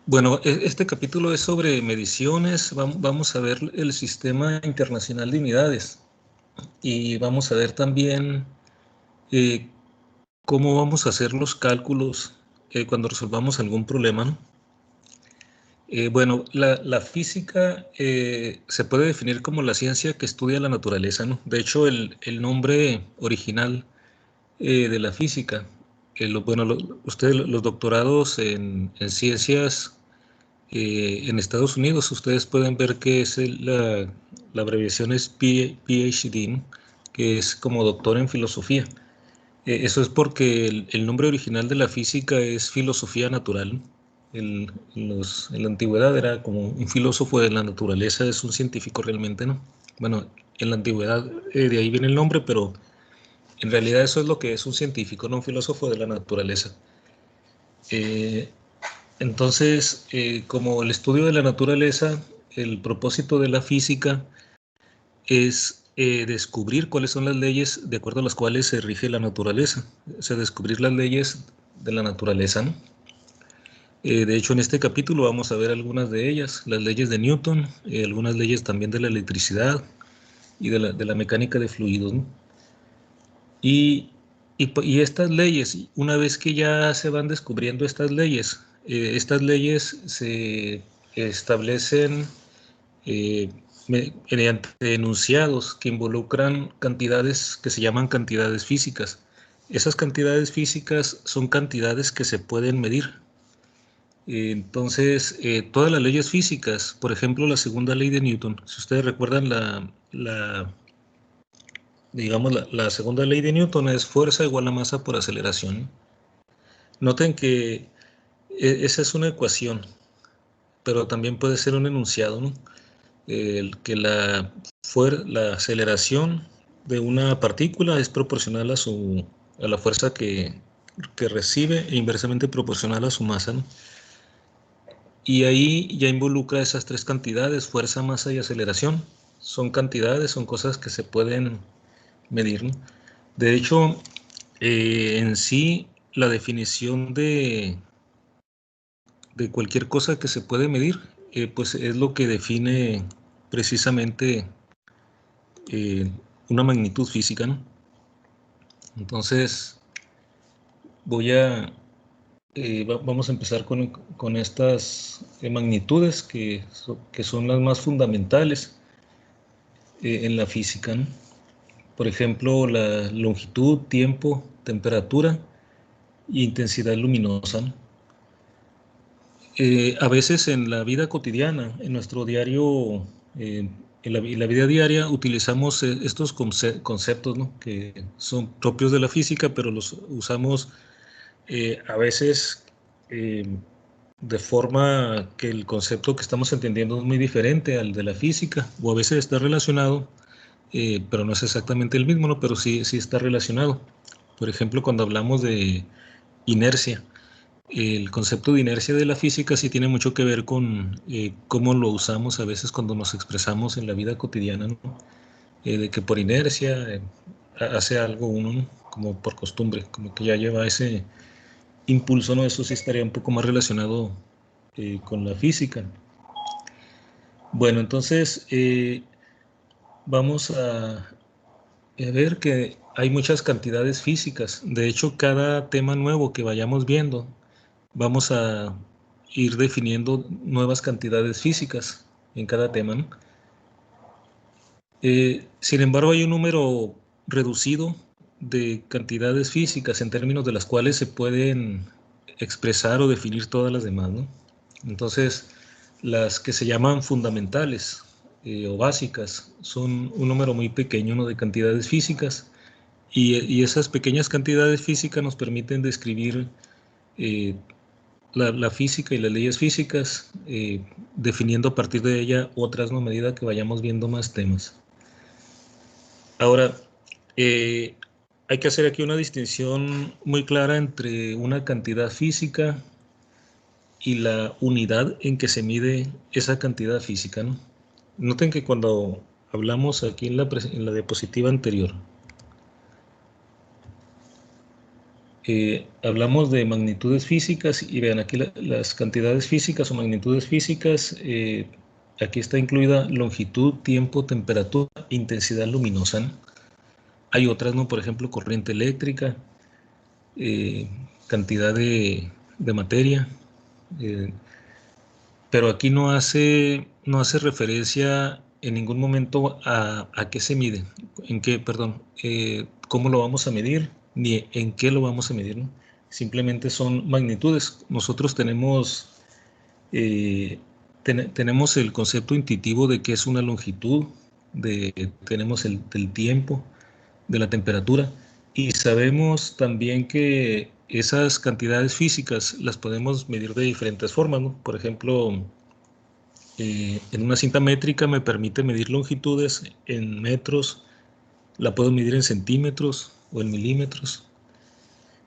Bueno, este capítulo es sobre mediciones. Vamos a ver el Sistema Internacional de Unidades y vamos a ver también eh, cómo vamos a hacer los cálculos cuando resolvamos algún problema, ¿no? Bueno, la física se puede definir como la ciencia que estudia la naturaleza, ¿no? De hecho, el nombre original de la física, ustedes los doctorados en ciencias en Estados Unidos, ustedes pueden ver que la abreviación es PhD, ¿no? Que es como doctor en filosofía. Eso es porque el nombre original de la física es filosofía natural, ¿no? En la antigüedad era como un filósofo de la naturaleza, es un científico realmente, ¿no? Bueno, en la antigüedad de ahí viene el nombre, pero en realidad eso es lo que es un científico, no un filósofo de la naturaleza. Eh, como el estudio de la naturaleza, el propósito de la física es descubrir cuáles son las leyes de acuerdo a las cuales se rige la naturaleza, o sea, descubrir las leyes de la naturaleza, ¿no? De hecho, en este capítulo vamos a ver algunas de ellas, las leyes de Newton, algunas leyes también de la electricidad y de la mecánica de fluidos, ¿no? Y, y estas leyes, una vez que ya se van descubriendo estas leyes se establecen eh, mediante enunciados que involucran cantidades que se llaman cantidades físicas. Esas cantidades físicas son cantidades que se pueden medir. Todas las leyes físicas, por ejemplo, la segunda ley de Newton, si ustedes recuerdan digamos, la segunda ley de Newton es fuerza igual a masa por aceleración. Noten que esa es una ecuación, pero también puede ser un enunciado, ¿no? Que la aceleración de una partícula es proporcional a la fuerza que recibe e inversamente proporcional a su masa, ¿no? Y ahí ya involucra esas tres cantidades, fuerza, masa y aceleración. Son cantidades, son cosas que se pueden medir, ¿no? De hecho, en sí, la definición de cualquier cosa que se puede medir, pues es lo que define precisamente eh, una magnitud física, ¿no? Entonces, voy a, vamos a empezar con estas magnitudes que son las más fundamentales en la física, ¿no? Por ejemplo, la longitud, tiempo, temperatura e intensidad luminosa, ¿no? A veces en la vida cotidiana, en nuestro diario, en la vida diaria, utilizamos estos conceptos, ¿no? Que son propios de la física, pero los usamos a veces eh, de forma que el concepto que estamos entendiendo es muy diferente al de la física, o a veces está relacionado, pero no es exactamente el mismo, ¿no? Pero sí está relacionado. Por ejemplo, cuando hablamos de inercia. El concepto de inercia de la física sí tiene mucho que ver con cómo lo usamos a veces cuando nos expresamos en la vida cotidiana, ¿no? De que por inercia hace algo uno, ¿no? Como por costumbre, como que ya lleva ese impulso, ¿no? Eso sí estaría un poco más relacionado con la física. Bueno, vamos a ver que hay muchas cantidades físicas. De hecho, cada tema nuevo que vayamos viendo, vamos a ir definiendo nuevas cantidades físicas en cada tema, ¿no? Sin embargo, hay un número reducido de cantidades físicas en términos de las cuales se pueden expresar o definir todas las demás, ¿no? Entonces, las que se llaman fundamentales o básicas son un número muy pequeño, ¿no? De cantidades físicas y esas pequeñas cantidades físicas nos permiten describir eh, la física y las leyes físicas, definiendo a partir de ella otras, ¿no? A medida que vayamos viendo más temas. Ahora, eh, hay que hacer aquí una distinción muy clara entre una cantidad física y la unidad en que se mide esa cantidad física, ¿no? Noten que cuando hablamos aquí en la diapositiva anterior, Hablamos de magnitudes físicas y vean aquí las cantidades físicas o magnitudes físicas. Aquí está incluida longitud, tiempo, temperatura, intensidad luminosa, ¿no? Hay otras, ¿no? Por ejemplo, corriente eléctrica, cantidad de materia, pero aquí no hace referencia en ningún momento a qué se mide, en qué, perdón, cómo lo vamos a medir, ni en qué lo vamos a medir, ¿no? Simplemente son magnitudes. Nosotros eh, tenemos el concepto intuitivo de qué es una longitud, tenemos del tiempo, de la temperatura, y sabemos también que esas cantidades físicas las podemos medir de diferentes formas, ¿no? Por ejemplo, en una cinta métrica me permite medir longitudes en metros, la puedo medir en centímetros o en milímetros.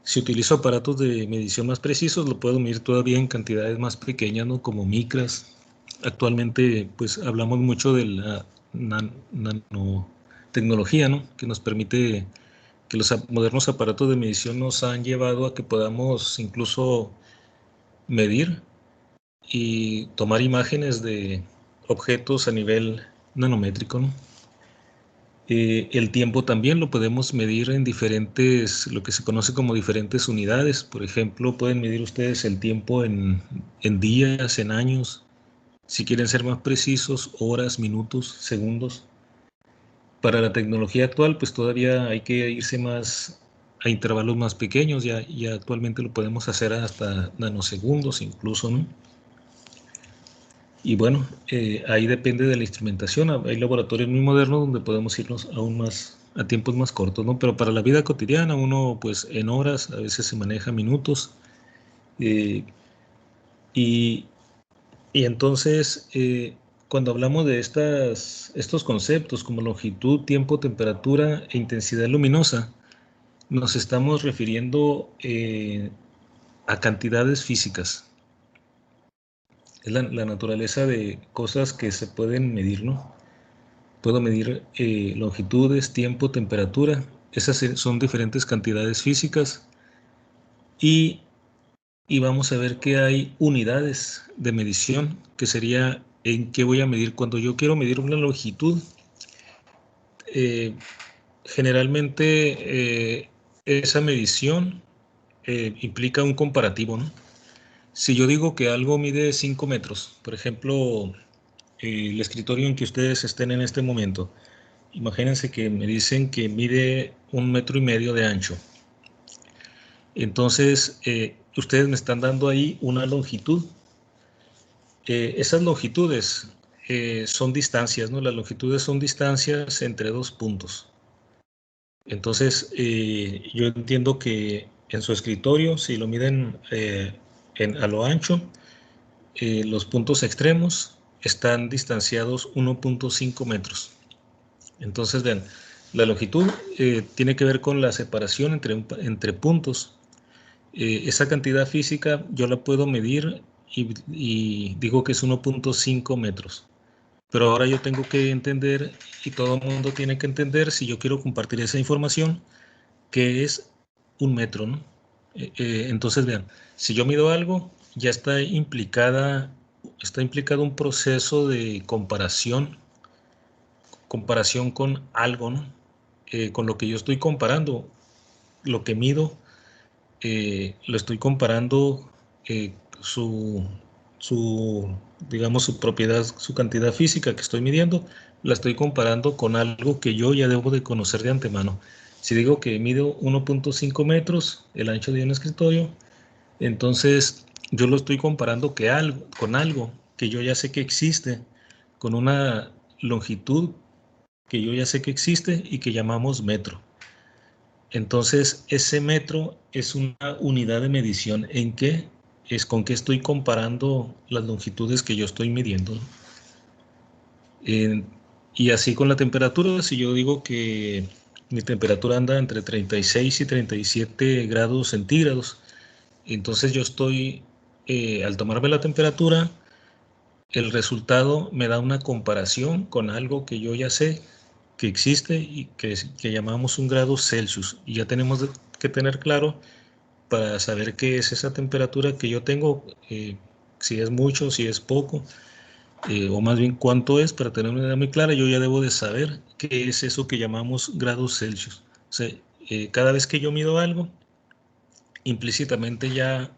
Si utilizo aparatos de medición más precisos, lo puedo medir todavía en cantidades más pequeñas, ¿no? Como micras. Actualmente, pues hablamos mucho de la nanotecnología, ¿no? Que nos permite, que los modernos aparatos de medición nos han llevado a que podamos incluso medir y tomar imágenes de objetos a nivel nanométrico, ¿no? El tiempo también lo podemos medir en diferentes, lo que se conoce como diferentes unidades. Por ejemplo, pueden medir ustedes el tiempo en días, en años. Si quieren ser más precisos, horas, minutos, segundos. Para la tecnología actual, pues todavía hay que irse más a intervalos más pequeños. Ya actualmente lo podemos hacer hasta nanosegundos incluso, ¿no? Y bueno, ahí depende de la instrumentación. Hay laboratorios muy modernos donde podemos irnos aún más a tiempos más cortos, ¿no? Pero para la vida cotidiana, uno pues en horas, a veces se maneja minutos. eh, y, y entonces, cuando hablamos de estos conceptos como longitud, tiempo, temperatura e intensidad luminosa, nos estamos refiriendo a cantidades físicas. Es la naturaleza de cosas que se pueden medir, ¿no? Puedo medir longitudes, tiempo, temperatura. Esas son diferentes cantidades físicas. Y, y vamos a ver que hay unidades de medición, que sería en qué voy a medir. Cuando yo quiero medir una longitud, eh, generalmente esa medición implica un comparativo, ¿no? Si yo digo que algo mide 5 metros, por ejemplo, el escritorio en que ustedes estén en este momento, imagínense que me dicen que mide 1,5 metros de ancho. Entonces, ustedes me están dando ahí una longitud. Esas longitudes son distancias, ¿no? Las longitudes son distancias entre dos puntos. Entonces, yo entiendo que en su escritorio, si lo miden a lo ancho, los puntos extremos están distanciados 1,5 metros. Entonces, vean, la longitud tiene que ver con la separación entre puntos. Esa cantidad física yo la puedo medir y digo que es 1,5 metros. Pero ahora yo tengo que entender, y todo el mundo tiene que entender, si yo quiero compartir esa información, que es un metro, ¿no? Entonces, vean, si yo mido algo, ya está implicado un proceso de comparación con algo, ¿no? Con lo que yo estoy comparando, lo que mido, lo estoy comparando su, digamos, su propiedad, su cantidad física que estoy midiendo, la estoy comparando con algo que yo ya debo de conocer de antemano. Si digo que mido 1,5 metros, el ancho de un escritorio, entonces yo lo estoy comparando con algo que yo ya sé que existe, con una longitud que yo ya sé que existe y que llamamos metro. Entonces, ese metro es una unidad de medición. ¿En qué? Es con qué estoy comparando las longitudes que yo estoy midiendo, ¿no? Y así con la temperatura, si yo digo que mi temperatura anda entre 36 y 37 grados centígrados, entonces yo estoy, al tomarme la temperatura, el resultado me da una comparación con algo que yo ya sé que existe y que llamamos un grado Celsius. Y ya tenemos que tener claro para saber qué es esa temperatura que yo tengo, si es mucho, si es poco, o más bien cuánto es, para tener una idea muy clara, yo ya debo de saber qué es eso que llamamos grados Celsius. O sea, cada vez que yo mido algo, implícitamente ya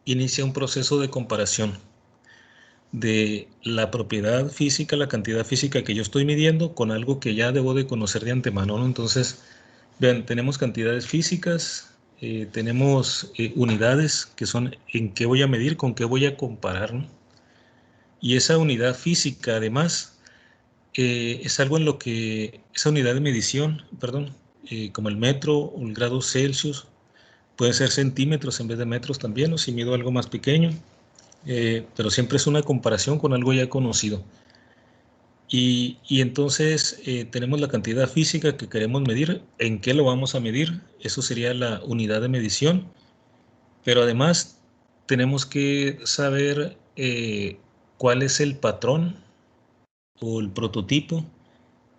inicia un proceso de comparación de la propiedad física, la cantidad física que yo estoy midiendo con algo que ya debo de conocer de antemano, ¿no? Entonces, vean, tenemos cantidades físicas, tenemos unidades que son en qué voy a medir, con qué voy a comparar, ¿no? Y esa unidad física, además, es algo en lo que, esa unidad de medición, perdón, como el metro o el grado Celsius, puede ser centímetros en vez de metros también, o si mido algo más pequeño, pero siempre es una comparación con algo ya conocido. Y entonces tenemos la cantidad física que queremos medir, en qué lo vamos a medir, eso sería la unidad de medición, pero además tenemos que saber cuál es el patrón o el prototipo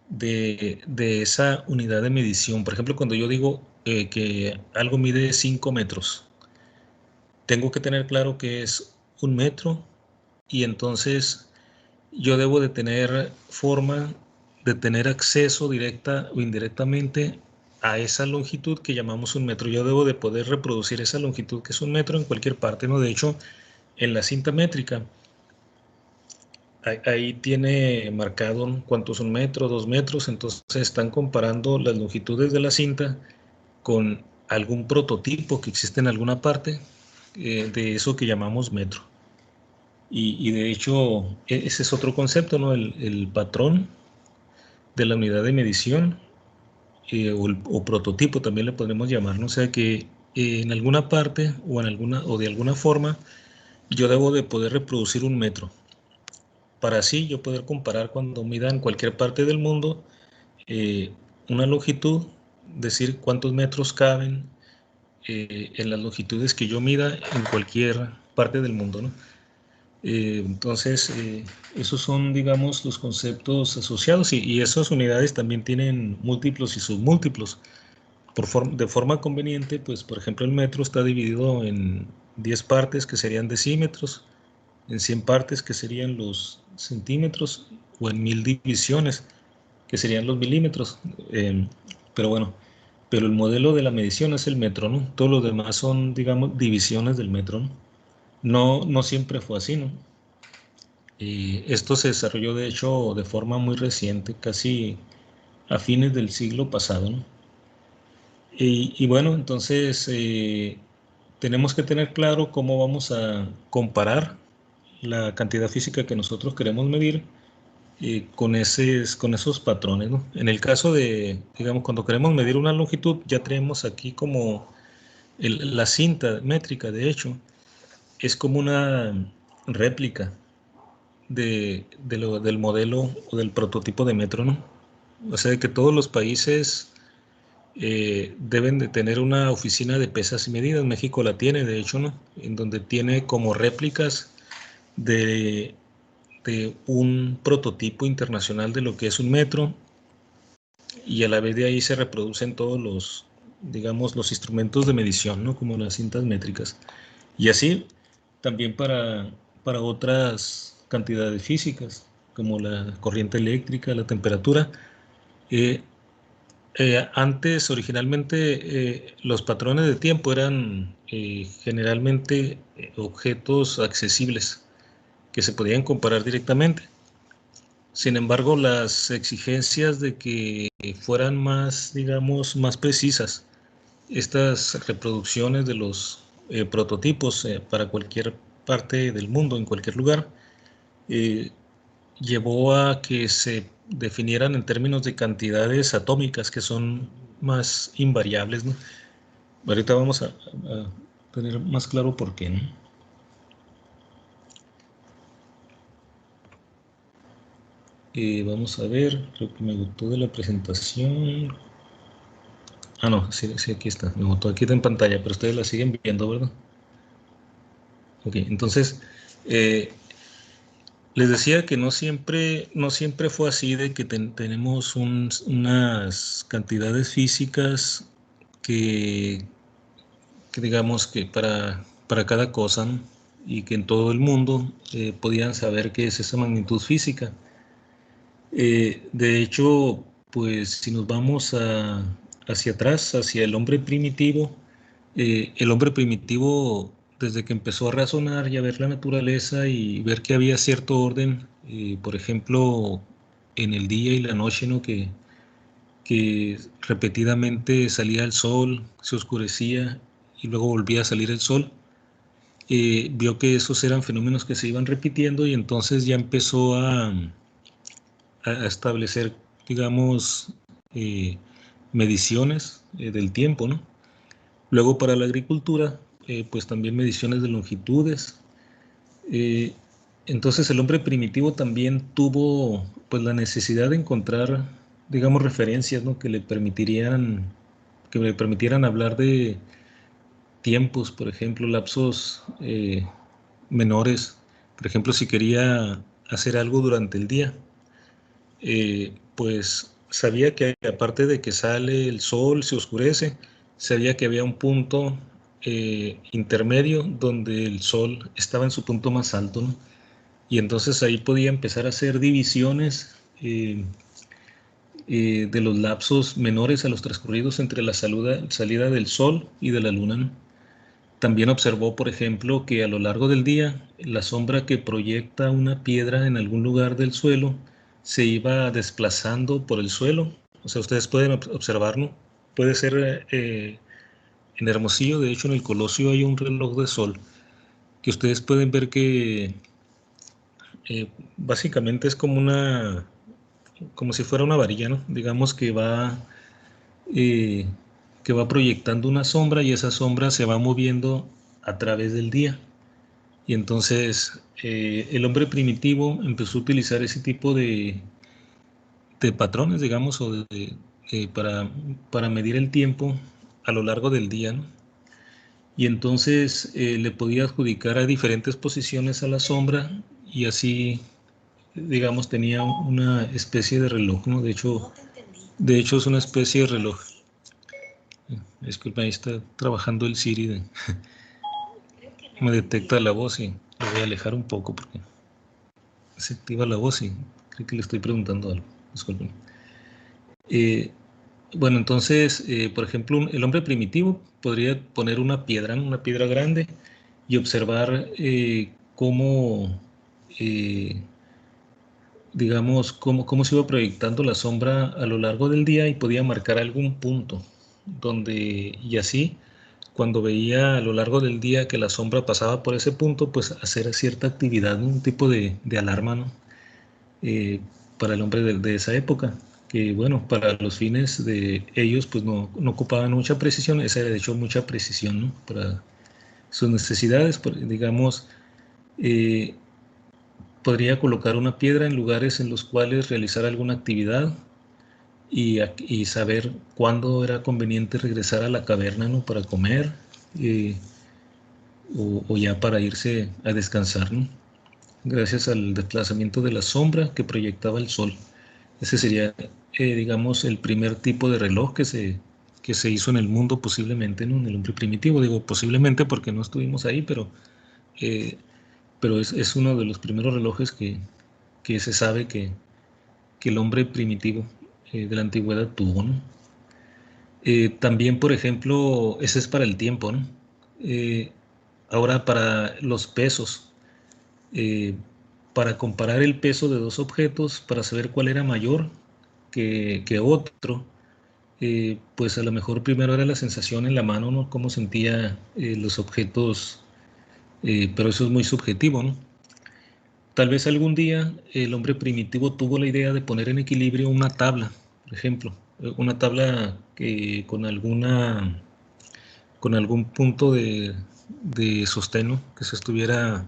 de esa unidad de medición. Por ejemplo, cuando yo digo que algo mide 5 metros, tengo que tener claro que es un metro y entonces yo debo de tener forma de tener acceso directa o indirectamente a esa longitud que llamamos un metro. Yo debo de poder reproducir esa longitud que es un metro en cualquier parte, ¿no? De hecho, en la cinta métrica, ahí tiene marcado, ¿no?, cuánto es un metro, 2 metros, entonces están comparando las longitudes de la cinta con algún prototipo que existe en alguna parte de eso que llamamos metro. Y de hecho, ese es otro concepto, ¿no? El patrón de la unidad de medición o prototipo también le podemos llamar, ¿no? O sea que en alguna parte o, en alguna, o de alguna forma yo debo de poder reproducir un metro para así yo poder comparar cuando mida en cualquier parte del mundo eh, una longitud, decir cuántos metros caben en las longitudes que yo mida en cualquier parte del mundo, ¿no? Entonces, esos son, digamos, los conceptos asociados y esas unidades también tienen múltiplos y submúltiplos. De forma conveniente, pues, por ejemplo, el metro está dividido en 10 partes que serían decímetros, en 100 partes que serían los centímetros o en 1000 divisiones que serían los milímetros. Pero bueno, pero el modelo de la medición es el metro, ¿no? Todos los demás son, digamos, divisiones del metro, ¿no? No siempre fue así, ¿no? Esto se desarrolló, de hecho, de forma muy reciente, casi a fines del siglo pasado, ¿no? Y bueno, entonces tenemos que tener claro cómo vamos a comparar la cantidad física que nosotros queremos medir con esos patrones, ¿no? En el caso de, digamos, cuando queremos medir una longitud, ya tenemos aquí como la cinta métrica, de hecho, es como una réplica del modelo o del prototipo de metro, ¿no? O sea, que todos los países deben de tener una oficina de pesas y medidas. México la tiene, de hecho, ¿no? En donde tiene como réplicas de, de un prototipo internacional de lo que es un metro y a la vez de ahí se reproducen todos los, digamos, los instrumentos de medición, ¿no? Como las cintas métricas. Y así también para otras cantidades físicas, como la corriente eléctrica, la temperatura. Eh, Antes, originalmente, los patrones de tiempo eran generalmente objetos accesibles que se podían comparar directamente. Sin embargo, las exigencias de que fueran más, digamos, más precisas estas reproducciones de los prototipos para cualquier parte del mundo, en cualquier lugar, eh, llevó a que se definieran en términos de cantidades atómicas que son más invariables, ¿no? Ahorita vamos a tener más claro por qué, ¿no? Vamos a ver, creo que me gustó de la presentación. Ah, no, sí, sí, aquí está, me gustó, aquí está en pantalla, pero ustedes la siguen viendo, ¿verdad? Ok, entonces, eh, les decía que no siempre fue así de que tenemos unas cantidades físicas que que digamos que para cada cosa, ¿no? Y que en todo el mundo podían saber qué es esa magnitud física. De hecho, pues si nos vamos hacia atrás, hacia el hombre primitivo, desde que empezó a razonar y a ver la naturaleza y ver que había cierto orden, por ejemplo, en el día y la noche, ¿no? Que repetidamente salía el sol, se oscurecía y luego volvía a salir el sol. Vio que esos eran fenómenos que se iban repitiendo y entonces ya empezó a establecer, digamos, eh, mediciones del tiempo, ¿no? Luego para la agricultura, pues también mediciones de longitudes. Eh, entonces el hombre primitivo también tuvo pues la necesidad de encontrar, digamos, referencias, ¿no? Que le permitieran hablar de tiempos, por ejemplo, lapsos menores. Por ejemplo, si quería hacer algo durante el día, pues sabía que aparte de que sale el sol, se oscurece, sabía que había un punto intermedio donde el sol estaba en su punto más alto, ¿no? Y entonces ahí podía empezar a hacer divisiones de los lapsos menores a los transcurridos entre la salida del sol y de la luna, ¿no? También observó, por ejemplo, que a lo largo del día la sombra que proyecta una piedra en algún lugar del suelo se iba desplazando por el suelo. O sea, ustedes pueden observarlo. Puede ser en Hermosillo, de hecho en el Colosio hay un reloj de sol que ustedes pueden ver que básicamente es como si fuera una varilla, ¿no? Digamos eh, que va proyectando una sombra y esa sombra se va moviendo a través del día. Y entonces el hombre primitivo empezó a utilizar ese tipo de patrones, digamos, para medir el tiempo a lo largo del día, ¿no? Y entonces le podía adjudicar a diferentes posiciones a la sombra y así, digamos, tenía una especie de reloj, ¿no? De hecho es una especie de reloj. Disculpa, ahí está trabajando el Siri. Me detecta la voz y lo voy a alejar un poco porque se activa la voz y creo que le estoy preguntando algo. Disculpen. Eh, bueno, entonces, por ejemplo, el hombre primitivo podría poner una piedra, ¿no? Una piedra grande y observar cómo, eh, digamos, cómo se iba proyectando la sombra a lo largo del día y podía marcar algún punto y así, cuando veía a lo largo del día que la sombra pasaba por ese punto, pues hacer cierta actividad, ¿no? Un tipo de alarma, ¿no? eh, para el hombre de esa época, que bueno, para los fines de ellos pues no ocupaban mucha precisión, esa era de hecho mucha precisión, ¿no? Para sus necesidades, digamos, eh, podría colocar una piedra en lugares en los cuales realizar alguna actividad y saber cuándo era conveniente regresar a la caverna, ¿no? Para comer eh, o ya para irse a descansar, ¿no? Gracias al desplazamiento de la sombra que proyectaba el sol. Ese sería, digamos, el primer tipo de reloj que se hizo en el mundo posiblemente, ¿no? En el hombre primitivo. Digo posiblemente porque no estuvimos ahí, eh, pero es uno de los primeros relojes que se sabe que el hombre primitivo de la antigüedad tuvo, ¿no? También, por ejemplo, ese es para el tiempo, ¿no? Eh, Ahora para los pesos. eh, para comparar el peso de dos objetos, para saber cuál era mayor que otro, pues a lo mejor primero era la sensación en la mano, ¿no? Cómo sentía los objetos, pero eso es muy subjetivo, ¿no? Tal vez algún día el hombre primitivo tuvo la idea de poner en equilibrio una tabla, por ejemplo, una tabla que con algún punto de sostén, ¿no? Que se estuviera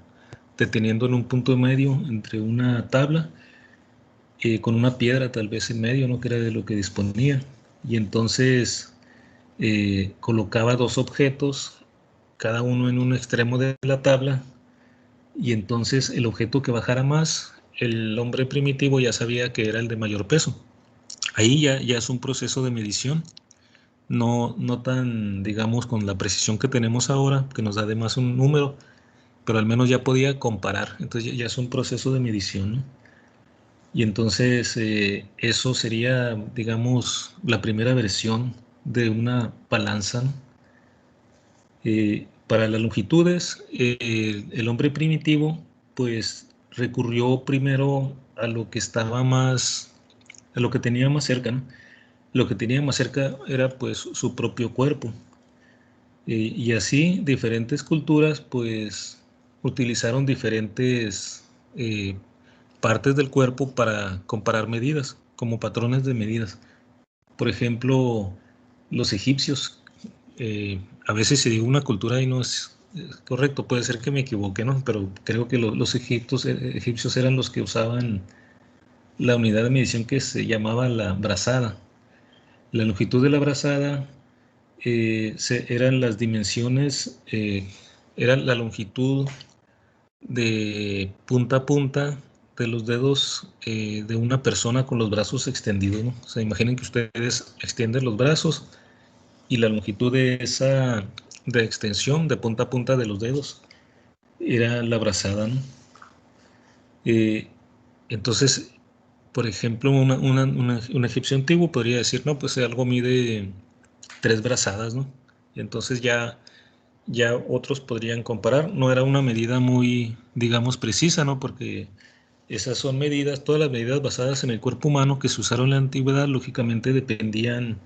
deteniendo en un punto medio entre una tabla con una piedra tal vez en medio, ¿no? Que era de lo que disponía. Y entonces colocaba dos objetos, cada uno en un extremo de la tabla, y entonces el objeto que bajara más, el hombre primitivo ya sabía que era el de mayor peso. Ahí ya es un proceso de medición, no tan, digamos, con la precisión que tenemos ahora, que nos da además un número, pero al menos ya podía comparar. Entonces ya es un proceso de medición, ¿no? Y entonces eso sería, digamos, la primera versión de una balanza, ¿no? Para las longitudes, el hombre primitivo, pues recurrió primero a lo que estaba más, a lo que tenía más cerca, ¿no? Lo que tenía más cerca era pues su propio cuerpo. Y así diferentes culturas pues utilizaron diferentes partes del cuerpo para comparar medidas, como patrones de medidas. Por ejemplo, los egipcios, a veces se dice una cultura y no es correcto, puede ser que me equivoque, ¿no? Pero creo que los egipcios eran los que usaban la unidad de medición que se llamaba la brazada. La longitud de la brazada eran las dimensiones, era la longitud de punta a punta de los dedos de una persona con los brazos extendidos, ¿no? O sea, imaginen que ustedes extienden los brazos y la longitud de esa de extensión de punta a punta de los dedos era la brazada, ¿no? Eh, entonces, por ejemplo, un egipcio antiguo podría decir, no, pues algo mide 3 brazadas, ¿no? Y entonces ya otros podrían comparar. No era una medida muy, digamos, precisa, ¿no? Porque esas son medidas, todas las medidas basadas en el cuerpo humano que se usaron en la antigüedad, lógicamente dependían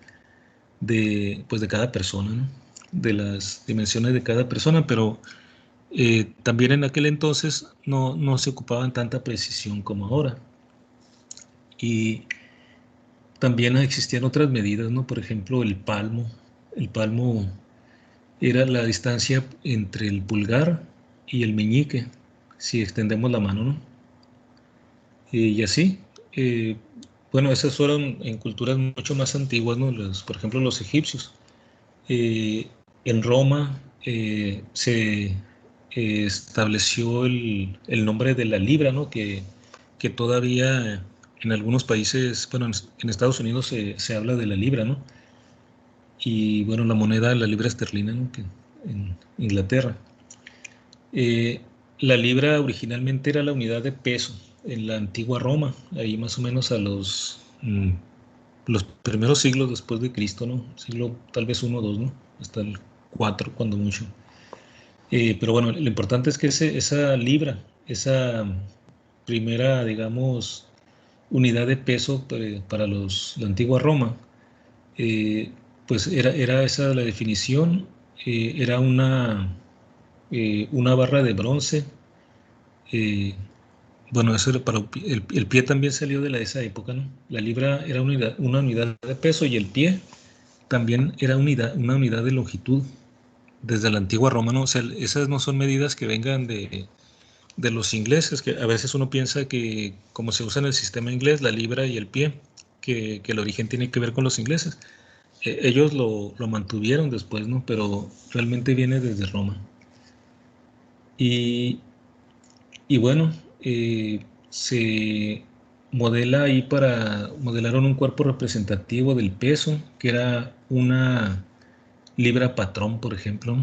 pues de cada persona, ¿no? De las dimensiones de cada persona, pero también en aquel entonces no se ocupaban tanta precisión como ahora. Y también existían otras medidas, ¿no? Por ejemplo, el palmo. El palmo era la distancia entre el pulgar y el meñique, si extendemos la mano, ¿no? Y así, eh, bueno, esas fueron en culturas mucho más antiguas, ¿no? Por ejemplo, los egipcios. Eh, en Roma se estableció el nombre de la libra, ¿no? Que todavía en algunos países, bueno, en Estados Unidos se habla de la libra, ¿no? Y bueno, la moneda, la libra esterlina, ¿no? Que en Inglaterra. Eh, la libra originalmente era la unidad de peso en la antigua Roma, ahí más o menos a los primeros siglos después de Cristo, ¿no? Siglo tal vez 1 o 2, ¿no? Hasta el 4 cuando mucho. Pero bueno, lo importante es que esa libra, esa primera, digamos, unidad de peso para la antigua Roma, eh, pues era esa la definición, era una barra de bronce. eh, bueno, eso era para el pie también salió de esa época, ¿no? La libra era una unidad de peso y el pie también era una unidad de longitud desde la antigua Roma, ¿no? O sea, esas no son medidas que vengan de los ingleses, que a veces uno piensa que como se usa en el sistema inglés, la libra y el pie, que el origen tiene que ver con los ingleses. Ellos lo mantuvieron después, ¿no? Pero realmente viene desde Roma. Y, y bueno, se modela ahí modelaron un cuerpo representativo del peso, que era una libra patrón, por ejemplo,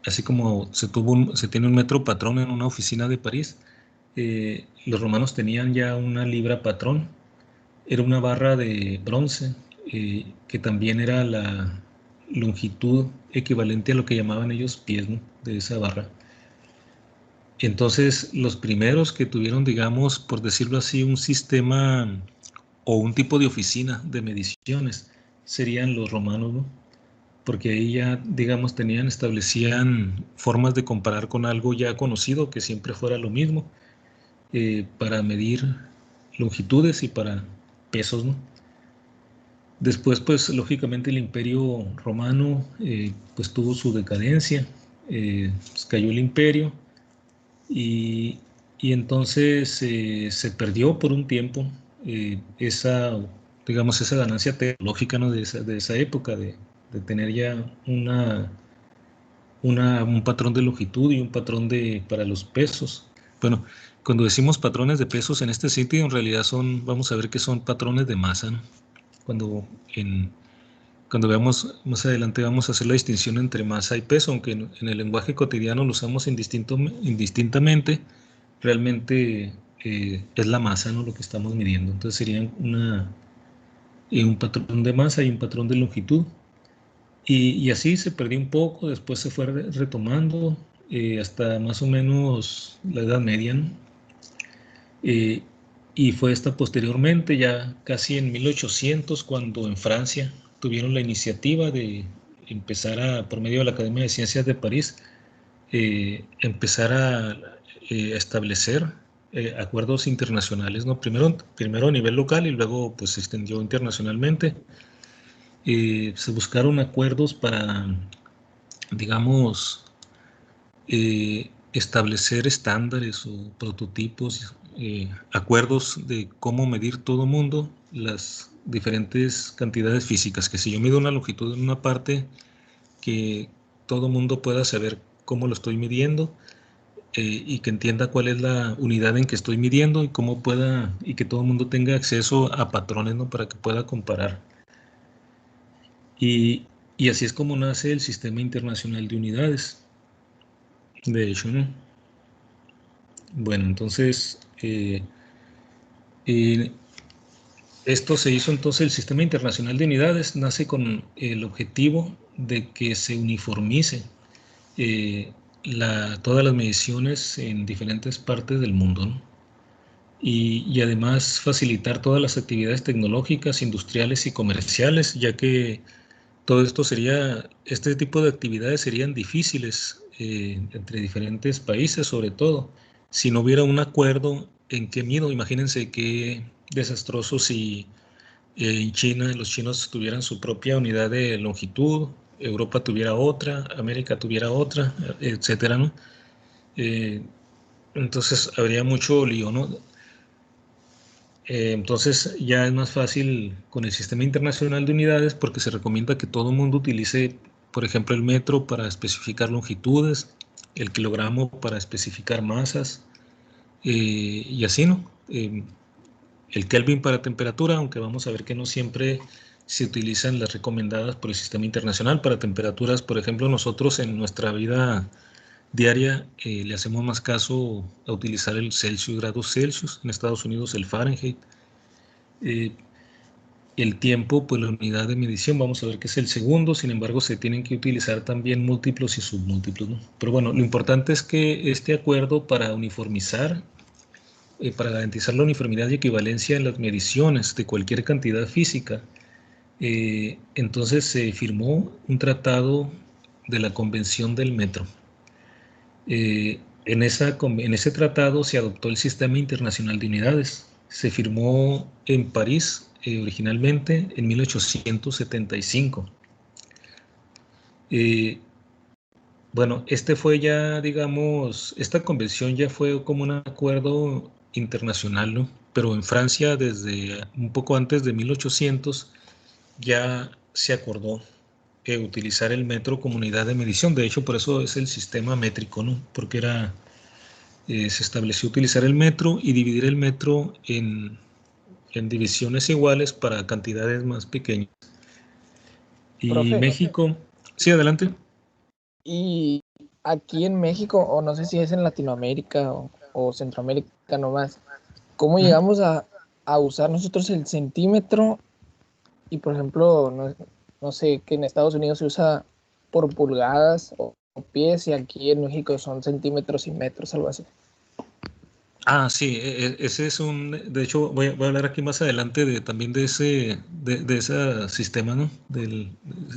así como se tiene un metro patrón en una oficina de París. Los romanos tenían ya una libra patrón, era una barra de bronce, que también era la longitud equivalente a lo que llamaban ellos pies, ¿no? De esa barra. Entonces, los primeros que tuvieron, digamos, por decirlo así, un sistema o un tipo de oficina de mediciones serían los romanos, ¿no? Porque ahí ya, digamos, establecían formas de comparar con algo ya conocido, que siempre fuera lo mismo, para medir longitudes y para pesos, ¿no? Después, pues, lógicamente el Imperio Romano, pues, tuvo su decadencia, pues, cayó el imperio y, y entonces se perdió por un tiempo esa, digamos, esa ganancia tecnológica, ¿no? De esa época, de tener ya un patrón de longitud y un patrón para los pesos. Bueno, cuando decimos patrones de pesos en este sitio, en realidad vamos a ver que son patrones de masa, ¿no? Cuando cuando veamos más adelante vamos a hacer la distinción entre masa y peso, aunque en el lenguaje cotidiano lo usamos indistintamente, realmente es la masa, ¿no? Lo que estamos midiendo. Entonces serían un patrón de masa y un patrón de longitud. Y así se perdió un poco, después se fue retomando hasta más o menos la Edad Media, ¿no? Y fue hasta posteriormente, ya casi en 1800, cuando en Francia tuvieron la iniciativa de empezar por medio de la Academia de Ciencias de París, empezar a establecer acuerdos internacionales, ¿no? Primero a nivel local y luego pues se extendió internacionalmente. Se buscaron acuerdos para, digamos, establecer estándares o prototipos, acuerdos de cómo medir todo mundo las diferentes cantidades físicas, que si yo mido una longitud en una parte, que todo mundo pueda saber cómo lo estoy midiendo, y que entienda cuál es la unidad en que estoy midiendo y cómo pueda, y que todo el mundo tenga acceso a patrones, ¿no? Para que pueda comparar. Y así es como nace el Sistema Internacional de Unidades. De hecho, ¿no? Bueno, entonces, esto se hizo entonces, el Sistema Internacional de Unidades nace con el objetivo de que se uniformice todas las mediciones en diferentes partes del mundo, ¿no? Y además facilitar todas las actividades tecnológicas, industriales y comerciales, ya que todo esto este tipo de actividades serían difíciles entre diferentes países, sobre todo, si no hubiera un acuerdo en qué mido. Imagínense qué desastroso si en China los chinos tuvieran su propia unidad de longitud, Europa tuviera otra, América tuviera otra, etcétera, ¿no? Eh, entonces habría mucho lío, ¿no? Entonces ya es más fácil con el Sistema Internacional de Unidades porque se recomienda que todo el mundo utilice, por ejemplo, el metro para especificar longitudes, el kilogramo para especificar masas, y así, ¿no? El Kelvin para temperatura, aunque vamos a ver que no siempre se utilizan las recomendadas por el Sistema Internacional para temperaturas. Por ejemplo, nosotros en nuestra vida diaria le hacemos más caso a utilizar el Celsius, grados Celsius, en Estados Unidos el Fahrenheit. El tiempo, pues la unidad de medición, vamos a ver que es el segundo, sin embargo se tienen que utilizar también múltiplos y submúltiplos, ¿no? Pero bueno, lo importante es que este acuerdo para uniformizar, para garantizar la uniformidad y equivalencia en las mediciones de cualquier cantidad física, entonces se firmó un tratado de la Convención del Metro. En ese tratado se adoptó el Sistema Internacional de Unidades. Se firmó en París originalmente en 1875. Bueno, este fue ya, digamos, esta convención ya fue como un acuerdo internacional, ¿no? Pero en Francia desde un poco antes de 1800 ya se acordó utilizar el metro como unidad de medición. De hecho, por eso es el sistema métrico, ¿no? Porque se estableció utilizar el metro y dividir el metro en divisiones iguales para cantidades más pequeñas. Y Profe, México, sí, adelante. y aquí en México, o no sé si es en Latinoamérica o Centroamérica nomás, ¿cómo llegamos a usar nosotros el centímetro? Y por ejemplo, no sé, que en Estados Unidos se usa por pulgadas o pies y aquí en México son centímetros y metros, algo así. Ah, sí, ese es de hecho voy a hablar aquí más adelante también de ese sistema, ¿no? De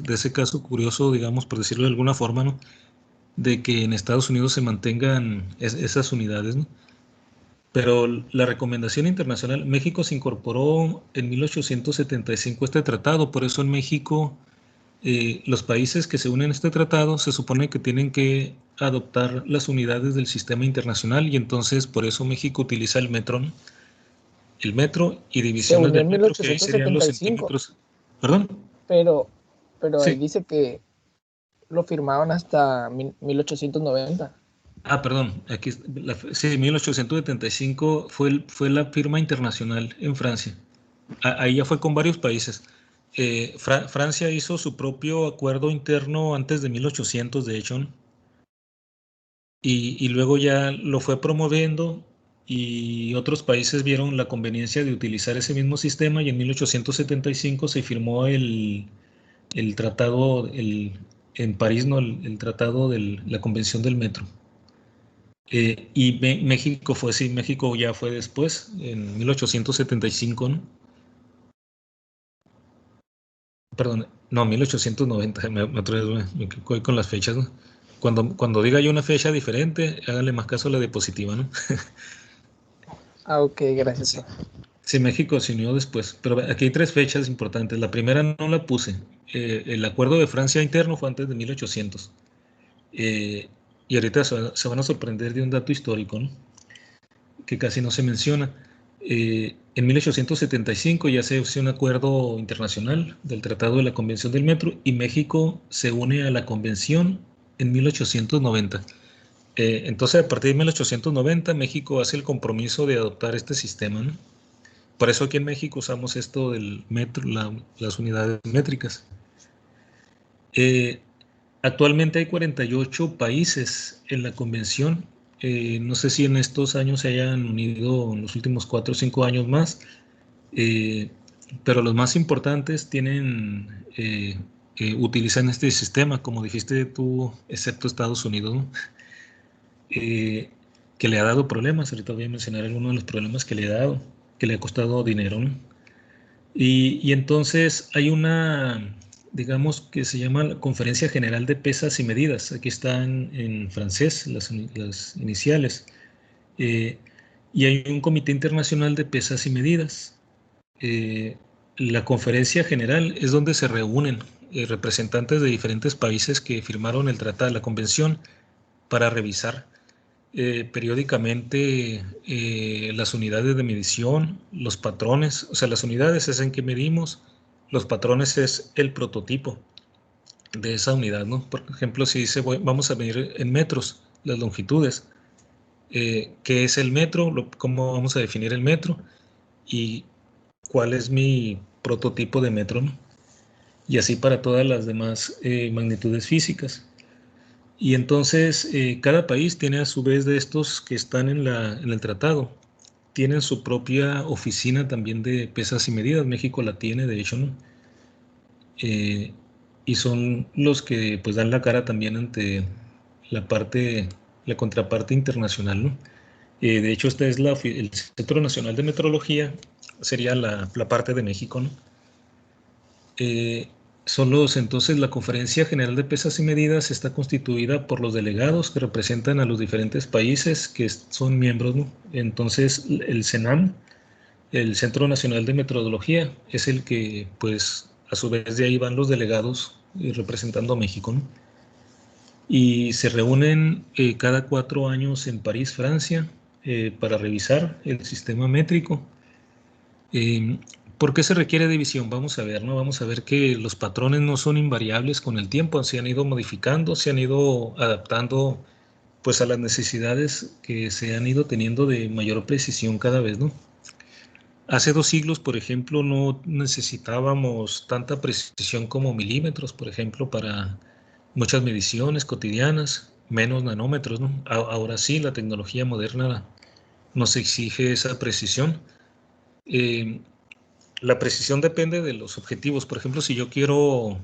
ese caso curioso, digamos, por decirlo de alguna forma, ¿no? De que en Estados Unidos se mantengan esas unidades, ¿no? Pero la recomendación internacional, México se incorporó en 1875 a este tratado, por eso en México los países que se unen a este tratado se supone que tienen que adoptar las unidades del sistema internacional y entonces por eso México utiliza el metro, ¿no? El metro y Se divisiones unió del en metro, que ahí serían los 1875, centímetros. ¿Perdón? pero, pero ahí Sí. dice que lo firmaron hasta 1890. Ah, perdón. Aquí, sí, 1875 fue la firma internacional en Francia. Ahí ya fue con varios países. Francia hizo su propio acuerdo interno antes de 1800, de hecho, ¿no? Y luego ya lo fue promoviendo y otros países vieron la conveniencia de utilizar ese mismo sistema y en 1875 se firmó el tratado en París, ¿no? El tratado de la Convención del Metro. Y México fue así, México ya fue después, en 1875, ¿no? Perdón, no, 1890, me voy con las fechas, ¿no? Cuando diga yo una fecha diferente, háganle más caso a la diapositiva, ¿no? Ah, ok, gracias, Sí. profe. Sí, México se unió después, pero aquí hay tres fechas importantes. La primera no la puse. El acuerdo de Francia interno fue antes de 1800. Eh, y ahorita se van a sorprender de un dato histórico, ¿no? Que casi no se menciona. En 1875 ya se hace un acuerdo internacional del Tratado de la Convención del Metro y México se une a la convención en 1890. Entonces, a partir de 1890, México hace el compromiso de adoptar este sistema, ¿no? Por eso aquí en México usamos esto del metro, las unidades métricas. Eh, Actualmente hay 48 países en la convención. No sé si en estos años se hayan unido en los últimos 4 o 5 años más, eh, pero los más importantes utilizan este sistema, como dijiste tú, excepto Estados Unidos, ¿no? Eh, que le ha dado problemas. Ahorita voy a mencionar algunos de los problemas que le ha dado, que le ha costado dinero, ¿no? Y entonces hay una, digamos, que se llama la Conferencia General de Pesas y Medidas. Aquí están en francés las iniciales. Eh, y hay un Comité Internacional de Pesas y Medidas. Eh, la Conferencia General es donde se reúnen representantes de diferentes países que firmaron el tratado, la convención, para revisar periódicamente las unidades de medición, los patrones, o sea, las unidades es en que medimos, los patrones es el prototipo de esa unidad, ¿no? Por ejemplo, si dice vamos a medir en metros las longitudes, ¿qué es el metro? ¿Cómo vamos a definir el metro? Y cuál es mi prototipo de metro, ¿no? Y así para todas las demás magnitudes físicas. Y entonces cada país tiene a su vez de estos que están en el tratado, tienen su propia oficina también de pesas y medidas. México la tiene, de hecho, ¿no? Eh, y son los que pues dan la cara también ante la parte, la contraparte internacional, ¿no? De hecho, esta es el Centro Nacional de Metrología, sería la parte de México, ¿no? Eh, entonces, la Conferencia General de Pesas y Medidas está constituida por los delegados que representan a los diferentes países que son miembros, ¿no? Entonces, el CENAM, el Centro Nacional de Metrología, es el que, pues, a su vez de ahí van los delegados representando a México, ¿no? Y se reúnen cada 4 años en París, Francia, para revisar el sistema métrico. Eh, ¿Por qué se requiere división? Vamos a ver, ¿no? Vamos a ver que los patrones no son invariables con el tiempo, se han ido modificando, se han ido adaptando pues a las necesidades que se han ido teniendo de mayor precisión cada vez, ¿no? Hace 2 siglos, por ejemplo, no necesitábamos tanta precisión como milímetros, por ejemplo, para muchas mediciones cotidianas, menos nanómetros, ¿no? Ahora sí, la tecnología moderna nos exige esa precisión. Eh, La precisión depende de los objetivos. Por ejemplo, si quiero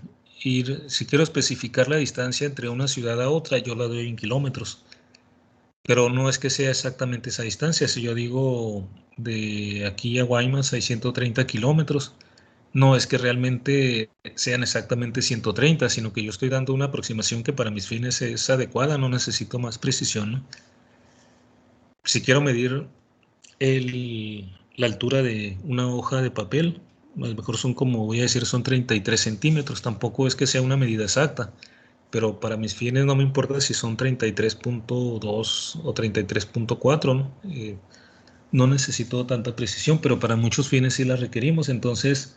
especificar la distancia entre una ciudad a otra, yo la doy en kilómetros. Pero no es que sea exactamente esa distancia. Si yo digo de aquí a Guaymas hay 130 kilómetros, no es que realmente sean exactamente 130, sino que yo estoy dando una aproximación que para mis fines es adecuada, no necesito más precisión, ¿no? Si quiero medir la altura de una hoja de papel, a lo mejor son como, voy a decir, son 33 centímetros, tampoco es que sea una medida exacta, pero para mis fines no me importa si son 33.2 o 33.4, ¿no? No necesito tanta precisión, pero para muchos fines sí la requerimos, entonces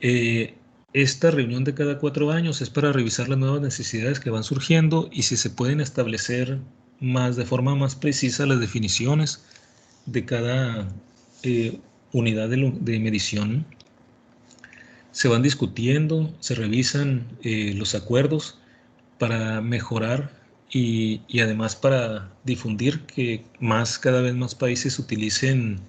eh, esta reunión de cada 4 años es para revisar las nuevas necesidades que van surgiendo y si se pueden establecer de forma más precisa las definiciones de cada unidad de medición. se van discutiendo, se revisan los acuerdos para mejorar y además para difundir que cada vez más países utilicen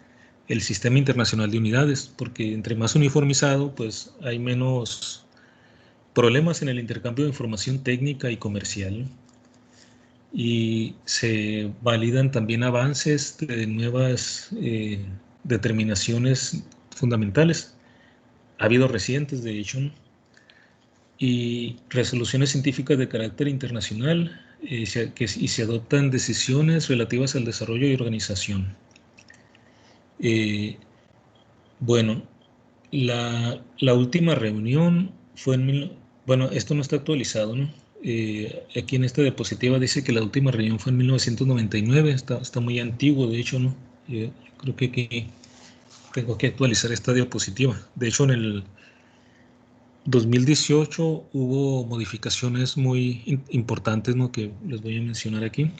el sistema internacional de unidades, porque entre más uniformizado, pues hay menos problemas en el intercambio de información técnica y comercial. Y se validan también avances de nuevas determinaciones fundamentales. Ha habido recientes, de hecho, ¿no? Y resoluciones científicas de carácter internacional y se adoptan decisiones relativas al desarrollo y organización. Bueno, la última reunión fue bueno, esto no está actualizado, ¿no? Aquí en esta diapositiva dice que la última reunión fue en 1999, está muy antiguo, de hecho, ¿no? Yo creo que aquí tengo que actualizar esta diapositiva. De hecho, en el 2018 hubo modificaciones muy importantes, ¿no?, que les voy a mencionar aquí.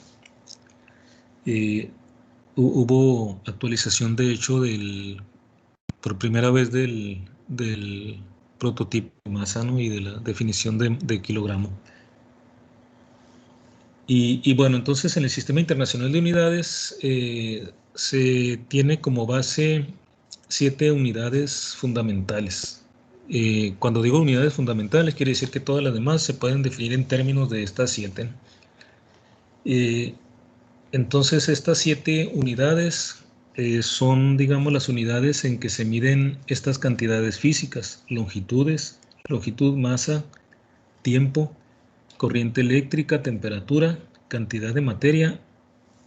Hubo actualización, de hecho, por primera vez del prototipo de masa, ¿no?, y de la definición de kilogramo. Y bueno, entonces en el Sistema Internacional de Unidades se tiene como base 7 unidades fundamentales. Cuando digo unidades fundamentales, quiere decir que todas las demás se pueden definir en términos de estas 7. Entonces, estas 7 unidades son, digamos, las unidades en que se miden estas cantidades físicas: longitud, masa, tiempo, corriente eléctrica, temperatura, cantidad de materia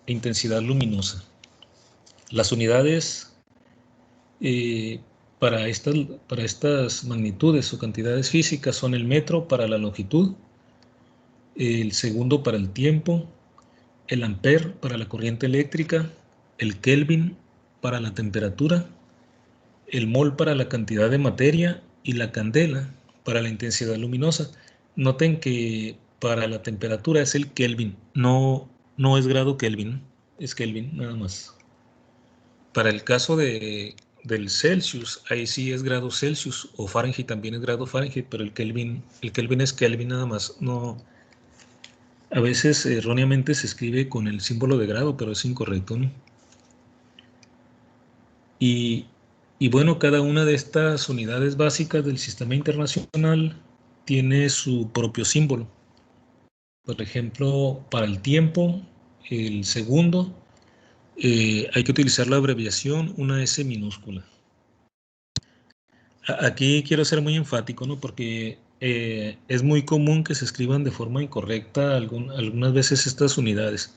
e intensidad luminosa. Las unidades para estas magnitudes o cantidades físicas son el metro para la longitud, el segundo para el tiempo, el ampere para la corriente eléctrica, el kelvin para la temperatura, el mol para la cantidad de materia y la candela para la intensidad luminosa. Noten que para la temperatura es el kelvin, no es grado Kelvin, es kelvin nada más. Para el caso del Celsius, ahí sí es grado Celsius, o Fahrenheit también es grado Fahrenheit, pero el kelvin es kelvin nada más. No, a veces erróneamente se escribe con el símbolo de grado, pero es incorrecto, ¿no? Y bueno, cada una de estas unidades básicas del sistema internacional tiene su propio símbolo. Por ejemplo, para el tiempo, el segundo, hay que utilizar la abreviación, una S minúscula. Aquí quiero ser muy enfático, ¿no?, porque es muy común que se escriban de forma incorrecta algunas veces estas unidades.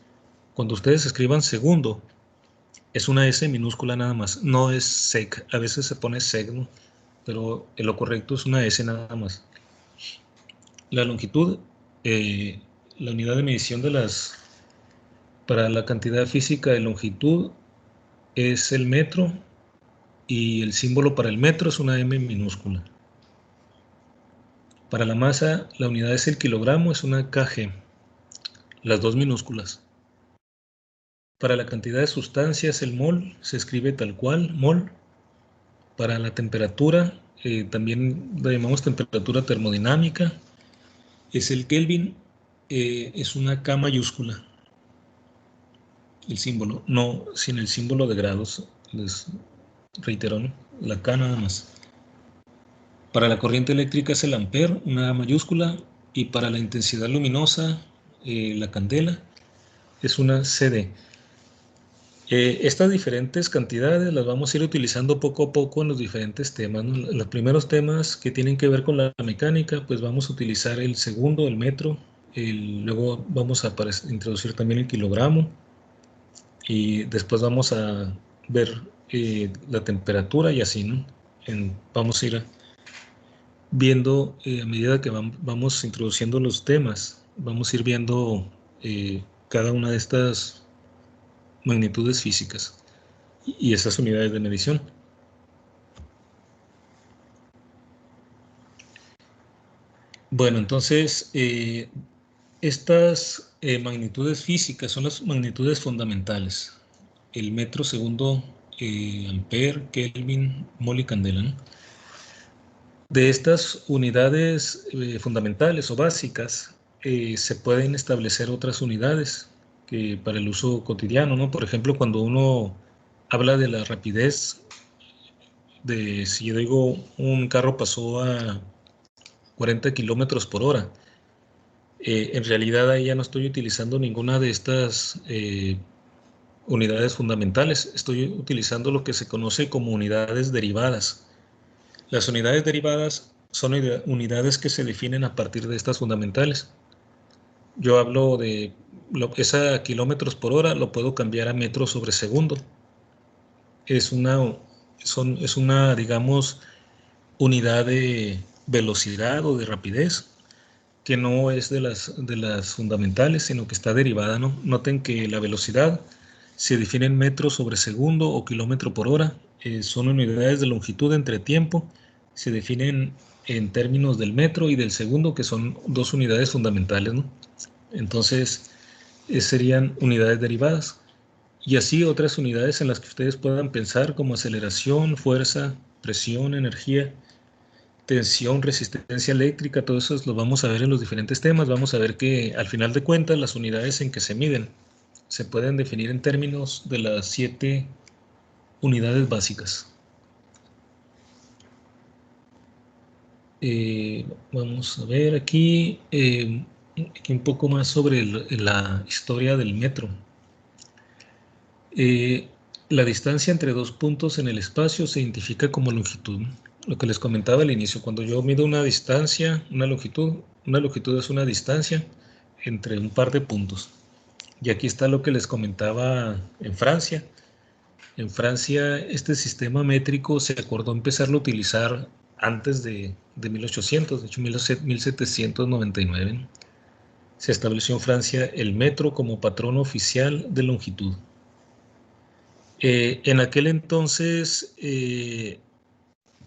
Cuando ustedes escriban segundo, es una S minúscula nada más, no es sec. A veces se pone sec, ¿no?, pero lo correcto es una S nada más. La longitud, la unidad de medición para la cantidad física de longitud es el metro, y el símbolo para el metro es una M minúscula. Para la masa, la unidad es el kilogramo, es una kg, las dos minúsculas. Para la cantidad de sustancia es el mol, se escribe tal cual, mol. Para la temperatura, también la llamamos temperatura termodinámica, es el Kelvin, es una K mayúscula. El símbolo, no sin el símbolo de grados, les reitero, ¿no?, la K nada más. Para la corriente eléctrica es el ampere, una A mayúscula, y para la intensidad luminosa, la candela, es una CD. Estas diferentes cantidades las vamos a ir utilizando poco a poco en los diferentes temas, ¿no? Los primeros temas que tienen que ver con la mecánica, pues vamos a utilizar el segundo, el metro, luego vamos a introducir también el kilogramo, y después vamos a ver la temperatura y así, ¿no? Vamos a ir viendo a medida que vamos introduciendo los temas, vamos a ir viendo cada una de estas magnitudes físicas y esas unidades de medición. Bueno, entonces estas magnitudes físicas son las magnitudes fundamentales: el metro, segundo, ampere, kelvin, mol y candela, ¿no? De estas unidades fundamentales o básicas, se pueden establecer otras unidades que para el uso cotidiano, ¿no? Por ejemplo, cuando uno habla de la rapidez, de si yo digo un carro pasó a 40 kilómetros por hora, en realidad ahí ya no estoy utilizando ninguna de estas unidades fundamentales, estoy utilizando lo que se conoce como unidades derivadas. Las unidades derivadas son unidades que se definen a partir de estas fundamentales. Yo hablo de esa kilómetros por hora, lo puedo cambiar a metros sobre segundo. Es una, digamos, unidad de velocidad o de rapidez que no es de las fundamentales, sino que está derivada, ¿no? Noten que la velocidad se define en metros sobre segundo o kilómetro por hora. Son unidades de longitud entre tiempo. Se definen en términos del metro y del segundo, que son dos unidades fundamentales, ¿no? Entonces, serían unidades derivadas. Y así otras unidades en las que ustedes puedan pensar, como aceleración, fuerza, presión, energía, tensión, resistencia eléctrica, todo eso lo vamos a ver en los diferentes temas. Vamos a ver que al final de cuentas las unidades en que se miden se pueden definir en términos de las 7 unidades básicas. Vamos a ver aquí un poco más sobre la historia del metro. La distancia entre dos puntos en el espacio se identifica como longitud. Lo que les comentaba al inicio, cuando yo mido una distancia, una longitud es una distancia entre un par de puntos. Y aquí está lo que les comentaba en Francia. En Francia este sistema métrico se acordó empezarlo a utilizar antes de 1800, de hecho 1799. Se estableció en Francia el metro como patrón oficial de longitud. En aquel entonces,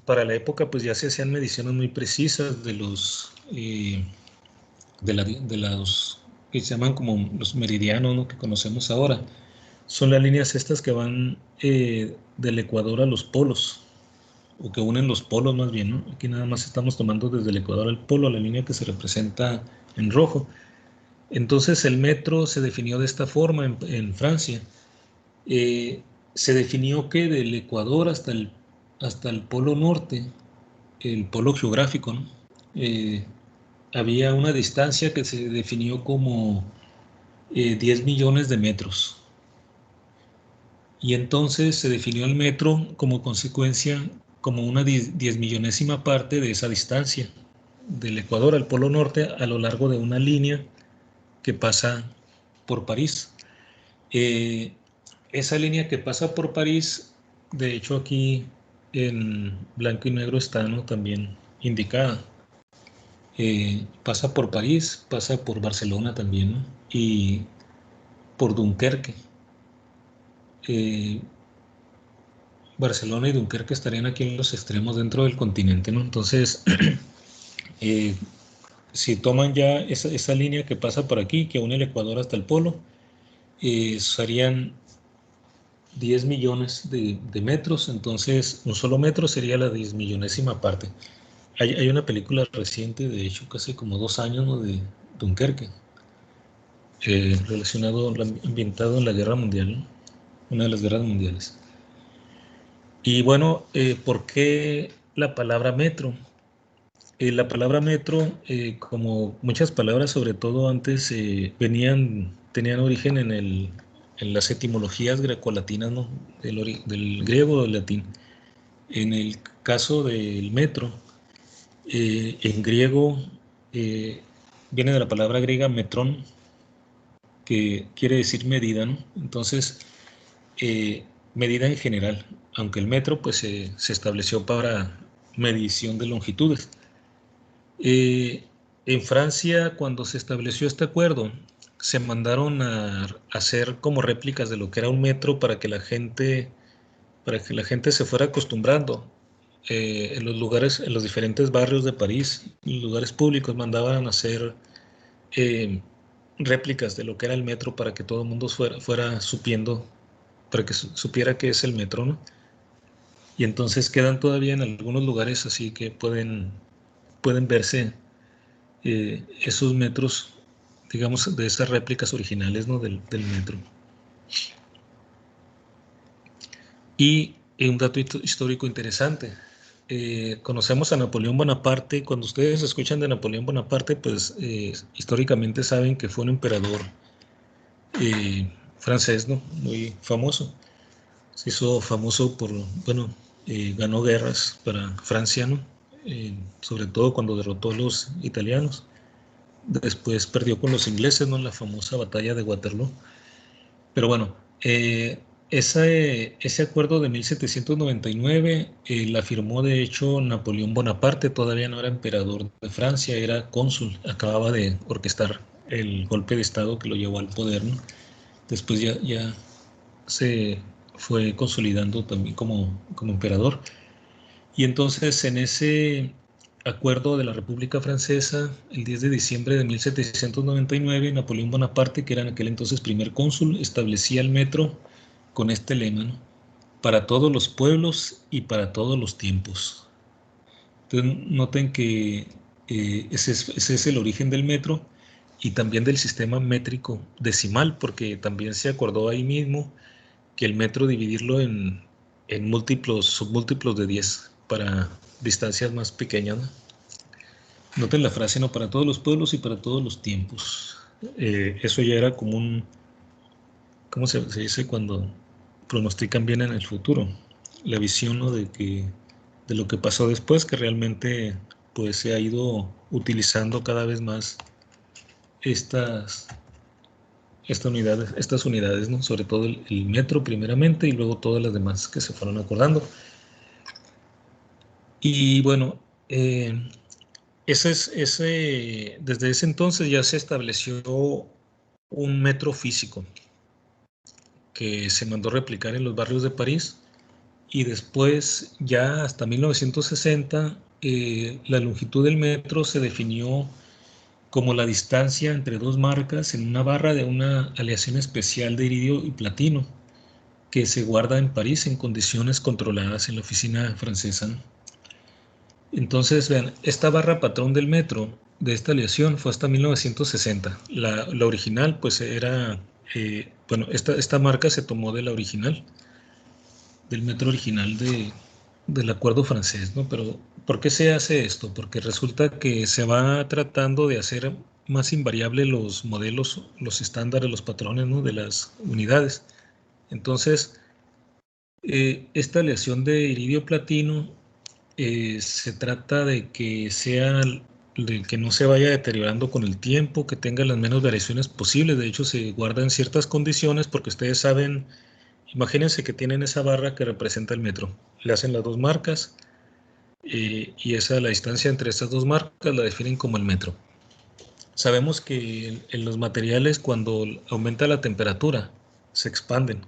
para la época, pues ya se hacían mediciones muy precisas de los que se llaman como los meridianos, ¿no?, que conocemos ahora. Son las líneas estas que van del Ecuador a los polos, o que unen los polos más bien, ¿no? Aquí nada más estamos tomando desde el Ecuador al polo, la línea que se representa en rojo. Entonces el metro se definió de esta forma en Francia. Se definió que del Ecuador hasta el polo norte, el polo geográfico, ¿no?, había una distancia que se definió como 10 millones de metros. Y entonces se definió el metro como consecuencia como una 10 millonésima parte de esa distancia del Ecuador al polo norte a lo largo de una línea que pasa por París. Esa línea que pasa por París, de hecho aquí en blanco y negro está, ¿no?, también indicada. Pasa por París, pasa por Barcelona también, ¿no?, y por Dunkerque. Barcelona y Dunkerque estarían aquí en los extremos dentro del continente, ¿no? Entonces, si toman ya esa línea que pasa por aquí, que une el Ecuador hasta el polo, serían 10 millones de metros. Entonces un solo metro sería la 10 millonésima parte. Hay una película reciente, de hecho casi como 2 años, ¿no?, de Dunkerque, ambientado en la Guerra Mundial, ¿no?, una de las guerras mundiales. Y bueno, ¿por qué la palabra metro? La palabra metro, como muchas palabras, sobre todo antes, tenían origen en las etimologías grecolatinas, ¿no?, del griego o del latín. En el caso del metro, en griego, viene de la palabra griega metrón, que quiere decir medida, ¿no? Entonces, medida en general, aunque el metro pues se estableció para medición de longitudes. En Francia, cuando se estableció este acuerdo, se mandaron a hacer como réplicas de lo que era un metro para que la gente se fuera acostumbrando. En los lugares, en los diferentes barrios de París, en lugares públicos, mandaban a hacer eh, réplicas de lo que era el metro para que todo el mundo fuera supiendo, para que supiera qué es el metro, ¿no? Y entonces quedan todavía en algunos lugares así que pueden verse esos metros, digamos, de esas réplicas originales, ¿no? del metro. Y un dato histórico interesante. Conocemos a Napoleón Bonaparte. Cuando ustedes escuchan de Napoleón Bonaparte, pues históricamente saben que fue un emperador francés, ¿no? Muy famoso. Se hizo famoso por, bueno, ganó guerras para Francia, ¿no? Sobre todo cuando derrotó a los italianos. Después perdió con los ingleses, ¿no? En la famosa batalla de Waterloo. Pero bueno, ese acuerdo de 1799 la firmó de hecho Napoleón Bonaparte, todavía no era emperador de Francia, era cónsul, acababa de orquestar el golpe de estado que lo llevó al poder, ¿no? Después ya se fue consolidando también como emperador. Y entonces en ese acuerdo de la República Francesa, el 10 de diciembre de 1799, Napoleón Bonaparte, que era en aquel entonces primer cónsul, establecía el metro con este lema, ¿no? Para todos los pueblos y para todos los tiempos. Entonces noten que ese es el origen del metro y también del sistema métrico decimal, porque también se acordó ahí mismo que el metro dividirlo en múltiplos, submúltiplos de 10 para distancias más pequeñas, ¿no? Noten la frase, no para todos los pueblos y para todos los tiempos. Eso ya era como ¿cómo se dice cuando pronostican bien en el futuro? La visión, ¿no? De lo que pasó después, que realmente pues se ha ido utilizando cada vez más estas, estas unidades, ¿no? Sobre todo el metro primeramente y luego todas las demás que se fueron acordando. Y bueno, desde ese entonces ya se estableció un metro físico que se mandó replicar en los barrios de París y después ya hasta 1960 la longitud del metro se definió como la distancia entre dos marcas en una barra de una aleación especial de iridio y platino que se guarda en París en condiciones controladas en la oficina francesa. Entonces, vean, esta barra patrón del metro de esta aleación fue hasta 1960. La original, pues era, bueno, esta marca se tomó de la original, del metro original del acuerdo francés, ¿no? Pero, ¿por qué se hace esto? Porque resulta que se va tratando de hacer más invariable los modelos, los estándares, los patrones, ¿no? De las unidades. Entonces, esta aleación de iridio platino se trata de que de que no se vaya deteriorando con el tiempo, que tenga las menos variaciones posibles. De hecho, se guarda en ciertas condiciones porque ustedes saben, imagínense que tienen esa barra que representa el metro. Le hacen las dos marcas y la distancia entre estas dos marcas la definen como el metro. Sabemos que en los materiales cuando aumenta la temperatura se expanden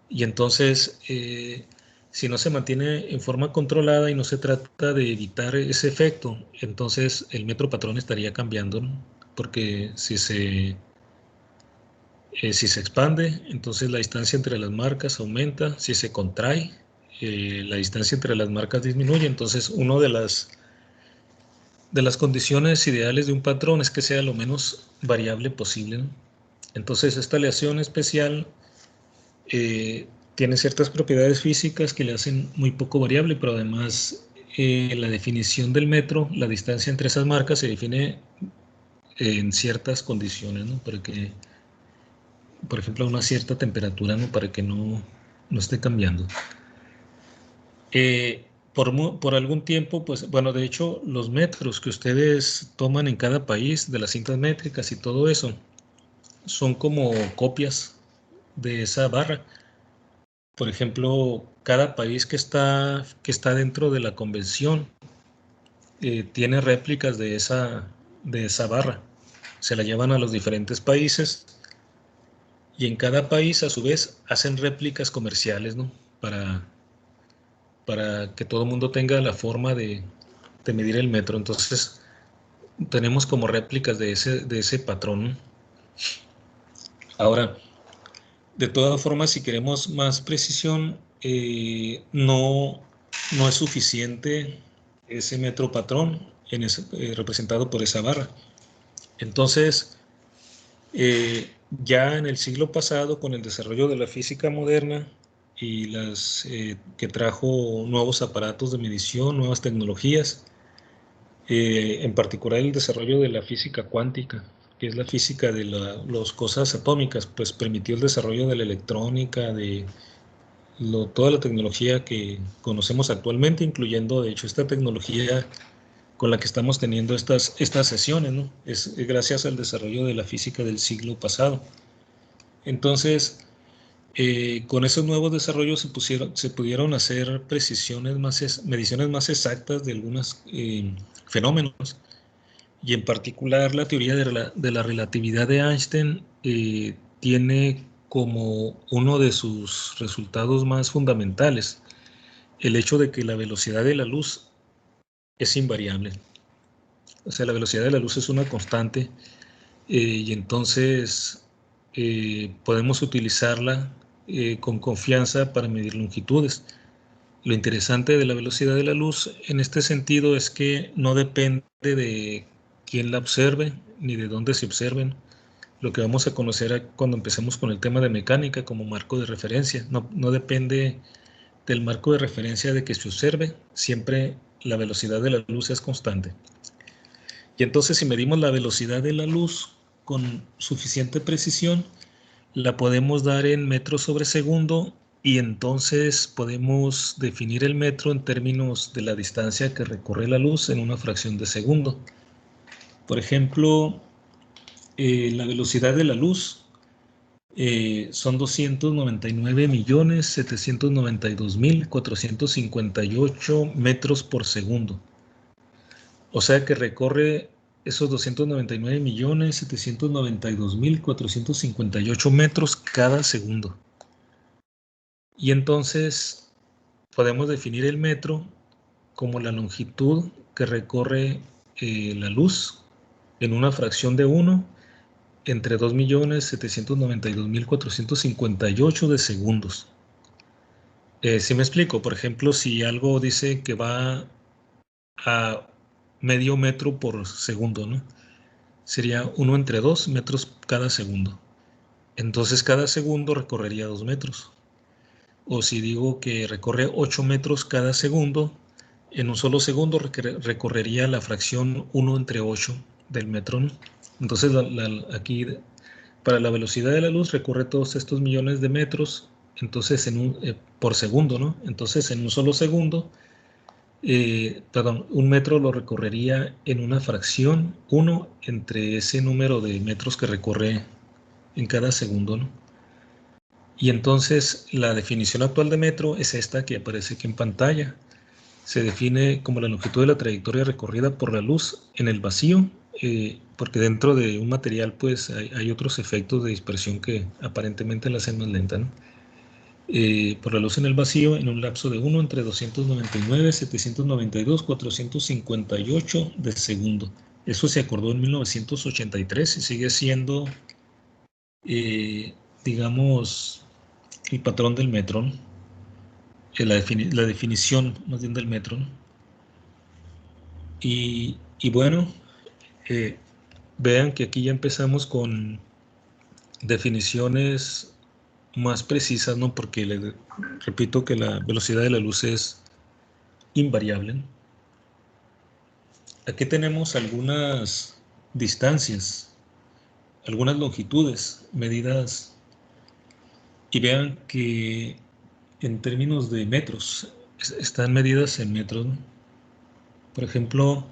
y entonces si no se mantiene en forma controlada y no se trata de evitar ese efecto, entonces el metro patrón estaría cambiando, ¿no? Porque si se expande, entonces la distancia entre las marcas aumenta. Si se contrae, la distancia entre las marcas disminuye. Entonces, una de las condiciones ideales de un patrón es que sea lo menos variable posible, ¿no? Entonces, esta aleación especial tiene ciertas propiedades físicas que le hacen muy poco variable, pero además la definición del metro, la distancia entre esas marcas se define en ciertas condiciones, ¿no? Para que, por ejemplo, a una cierta temperatura, ¿no? Para que no esté cambiando. Por algún tiempo, pues, bueno, de hecho, los metros que ustedes toman en cada país de las cintas métricas y todo eso son como copias de esa barra. Por ejemplo, cada país que está dentro de la convención tiene réplicas de esa barra. Se la llevan a los diferentes países y en cada país, a su vez, hacen réplicas comerciales, ¿no? Para que todo el mundo tenga la forma de medir el metro. Entonces, tenemos como réplicas de ese patrón, ¿no? Ahora, de todas formas, si queremos más precisión, no es suficiente ese metro patrón representado por esa barra. Entonces, ya en el siglo pasado, con el desarrollo de la física moderna y que trajo nuevos aparatos de medición, nuevas tecnologías, en particular el desarrollo de la física cuántica, que es la física de las cosas atómicas, pues permitió el desarrollo de la electrónica, de toda la tecnología que conocemos actualmente, incluyendo, de hecho, esta tecnología con la que estamos teniendo estas sesiones, ¿no? Es gracias al desarrollo de la física del siglo pasado. Entonces, con esos nuevos desarrollos se pudieron hacer mediciones más exactas de algunos fenómenos, y en particular la teoría de la relatividad de Einstein tiene como uno de sus resultados más fundamentales el hecho de que la velocidad de la luz es invariable. O sea, la velocidad de la luz es una constante, y entonces podemos utilizarla con confianza para medir longitudes. Lo interesante de la velocidad de la luz en este sentido es que no depende de quién la observe ni de dónde se observen. Lo que vamos a conocer cuando empecemos con el tema de mecánica como marco de referencia. No depende del marco de referencia de que se observe, siempre la velocidad de la luz es constante. Y entonces, si medimos la velocidad de la luz con suficiente precisión, la podemos dar en metros sobre segundo, y entonces podemos definir el metro en términos de la distancia que recorre la luz en una fracción de segundo. Por ejemplo, la velocidad de la luz son 299.792.458 metros por segundo. O sea que recorre esos 299.792.458 metros cada segundo. Y entonces podemos definir el metro como la longitud que recorre la luz en una fracción de 1 entre 2.792.458 de segundos. Si me explico, por ejemplo, si algo dice que va a medio metro por segundo, ¿no? Sería 1 entre 2 metros cada segundo. Entonces cada segundo recorrería 2 metros. O si digo que recorre 8 metros cada segundo, en un solo segundo recorrería la fracción 1 entre 8 del metro, ¿no? Entonces aquí para la velocidad de la luz recorre todos estos millones de metros, entonces por segundo, ¿no? Entonces en un solo segundo, un metro lo recorrería en una fracción 1 entre ese número de metros que recorre en cada segundo, ¿no? Y entonces la definición actual de metro es esta que aparece aquí en pantalla. Se define como la longitud de la trayectoria recorrida por la luz en el vacío, porque dentro de un material pues hay otros efectos de dispersión que aparentemente la hacen más lenta, ¿no? Por la luz en el vacío en un lapso de 1 entre 299.792.458 de segundo. Eso se acordó en 1983 y sigue siendo, digamos, el patrón del metro, ¿no? La definición más bien del metro, ¿no? Y bueno, vean que aquí ya empezamos con definiciones más precisas, ¿no? Porque repito que la velocidad de la luz es invariable. Aquí tenemos algunas distancias, algunas longitudes medidas, y vean que en términos de metros están medidas en metros, ¿no? Por ejemplo,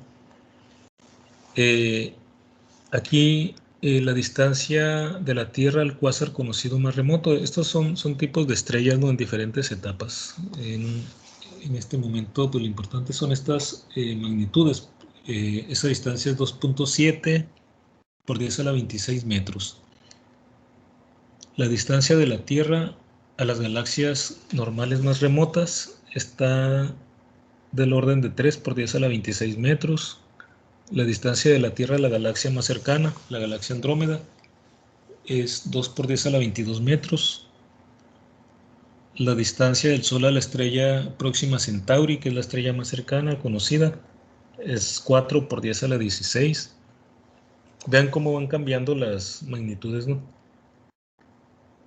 aquí la distancia de la Tierra al cuásar conocido más remoto. Estos son tipos de estrellas, ¿no? En diferentes etapas. En este momento, pues lo importante son estas magnitudes. Esa distancia es 2.7 por 10 a la 26 metros. La distancia de la Tierra a las galaxias normales más remotas está del orden de 3 por 10 a la 26 metros. La distancia de la Tierra a la galaxia más cercana, la galaxia Andrómeda, es 2 por 10 a la 22 metros. la distancia del Sol a la estrella Próxima Centauri, que es la estrella más cercana, conocida, es 4 por 10 a la 16. Vean cómo van cambiando las magnitudes, ¿no?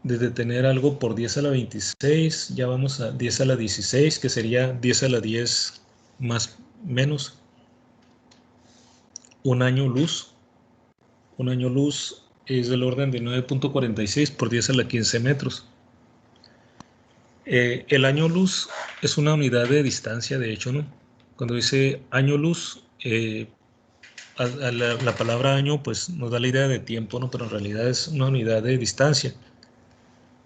Desde tener algo por 10 a la 26, ya vamos a 10 a la 16, que sería 10 a la 10 más menos. Un año luz. Un año luz es del orden de 9.46 por 10 a la 15 metros. El año luz es una unidad de distancia, de hecho, ¿no? Cuando dice año luz, la palabra año pues nos da la idea de tiempo, ¿no? Pero en realidad es una unidad de distancia.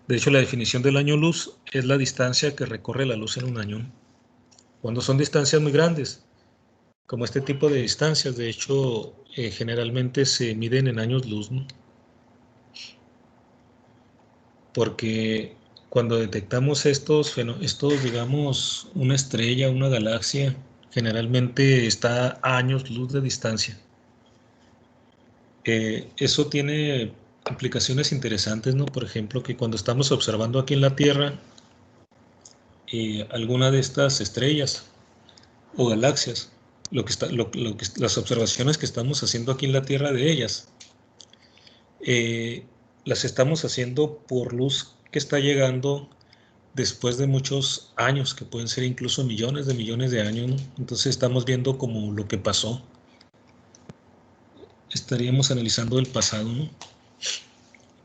De hecho, la definición del año luz es la distancia que recorre la luz en un año. Cuando son distancias muy grandes, como este tipo de distancias, de hecho, generalmente se miden en años luz, ¿no? Porque cuando detectamos digamos, una estrella, una galaxia, generalmente está a años luz de distancia. Eso tiene implicaciones interesantes, ¿no? Por ejemplo, que cuando estamos observando aquí en la Tierra alguna de estas estrellas o galaxias, las observaciones que estamos haciendo aquí en la Tierra de ellas, las estamos haciendo por luz que está llegando después de muchos años, que pueden ser incluso millones de años, ¿no? Entonces estamos viendo como lo que pasó. Estaríamos analizando el pasado, ¿no?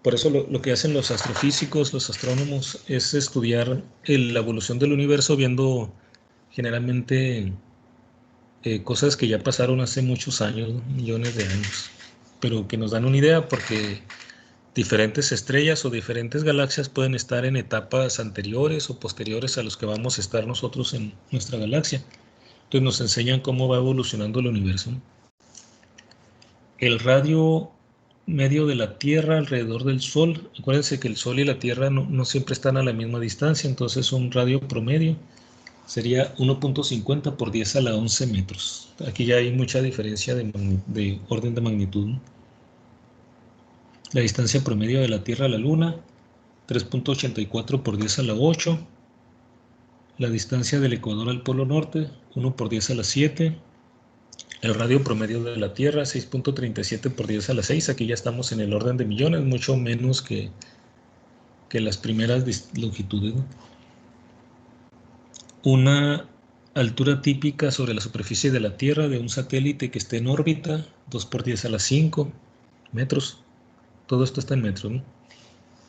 Por eso lo que hacen los astrofísicos, los astrónomos, es estudiar la evolución del universo viendo generalmente cosas que ya pasaron hace muchos años, ¿no? Millones de años, pero que nos dan una idea porque diferentes estrellas o diferentes galaxias pueden estar en etapas anteriores o posteriores a los que vamos a estar nosotros en nuestra galaxia. Entonces nos enseñan cómo va evolucionando el universo. El radio medio de la Tierra alrededor del Sol, acuérdense que el Sol y la Tierra no siempre están a la misma distancia, entonces un radio promedio sería 1.50 por 10 a la 11 metros. Aquí ya hay mucha diferencia de orden de magnitud, ¿no? La distancia promedio de la Tierra a la Luna, 3.84 por 10 a la 8. La distancia del Ecuador al Polo Norte, 1 por 10 a la 7. El radio promedio de la Tierra, 6.37 por 10 a la 6. Aquí ya estamos en el orden de millones, mucho menos que las primeras longitudes, ¿no? Una altura típica sobre la superficie de la Tierra de un satélite que esté en órbita, 2 por 10 a la 5 metros. Todo esto está en metros, ¿no?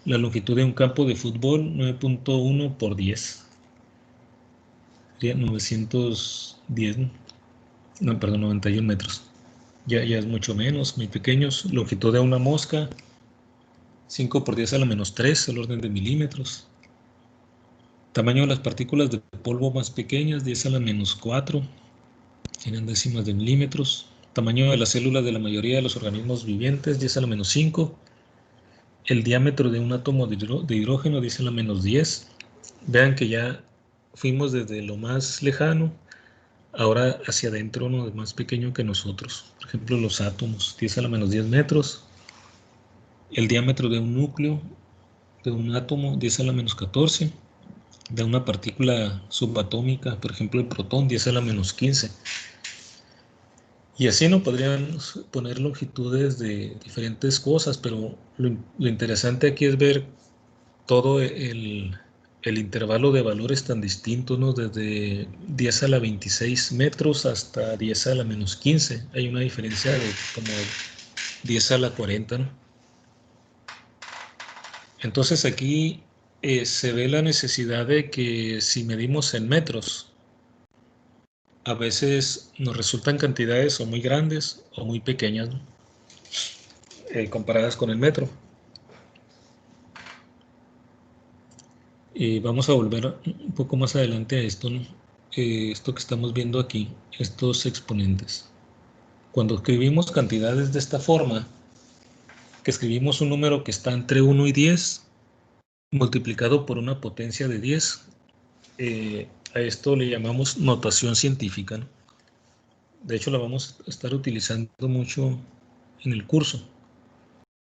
La longitud de un campo de fútbol, 9.1 por 10. Sería 910, ¿no? No, perdón, 91 metros. Ya es mucho menos, muy pequeños. Longitud de una mosca, 5 por 10 a la menos 3, el orden de milímetros. Tamaño de las partículas de polvo más pequeñas, 10 a la menos 4, en décimas de milímetros. Tamaño de las células de la mayoría de los organismos vivientes, 10 a la menos 5. El diámetro de un átomo de hidrógeno, 10 a la menos 10. Vean que ya fuimos desde lo más lejano, ahora hacia adentro, uno más pequeño que nosotros. Por ejemplo, los átomos, 10 a la menos 10 metros. El diámetro de un núcleo, de un átomo, 10 a la menos 14. De una partícula subatómica, por ejemplo, el protón, 10 a la menos 15. Y así no podrían poner longitudes de diferentes cosas, pero lo interesante aquí es ver todo el intervalo de valores tan distintos, ¿no? Desde 10 a la 26 metros hasta 10 a la menos 15. Hay una diferencia de como 10 a la 40, ¿no? Entonces aquí se ve la necesidad de que si medimos en metros, a veces nos resultan cantidades o muy grandes o muy pequeñas, ¿no? Comparadas con el metro. Y vamos a volver un poco más adelante a esto, ¿no? Esto que estamos viendo aquí, estos exponentes. Cuando escribimos cantidades de esta forma, que escribimos un número que está entre 1 y 10, multiplicado por una potencia de 10, a esto le llamamos notación científica, ¿no? De hecho, la vamos a estar utilizando mucho en el curso.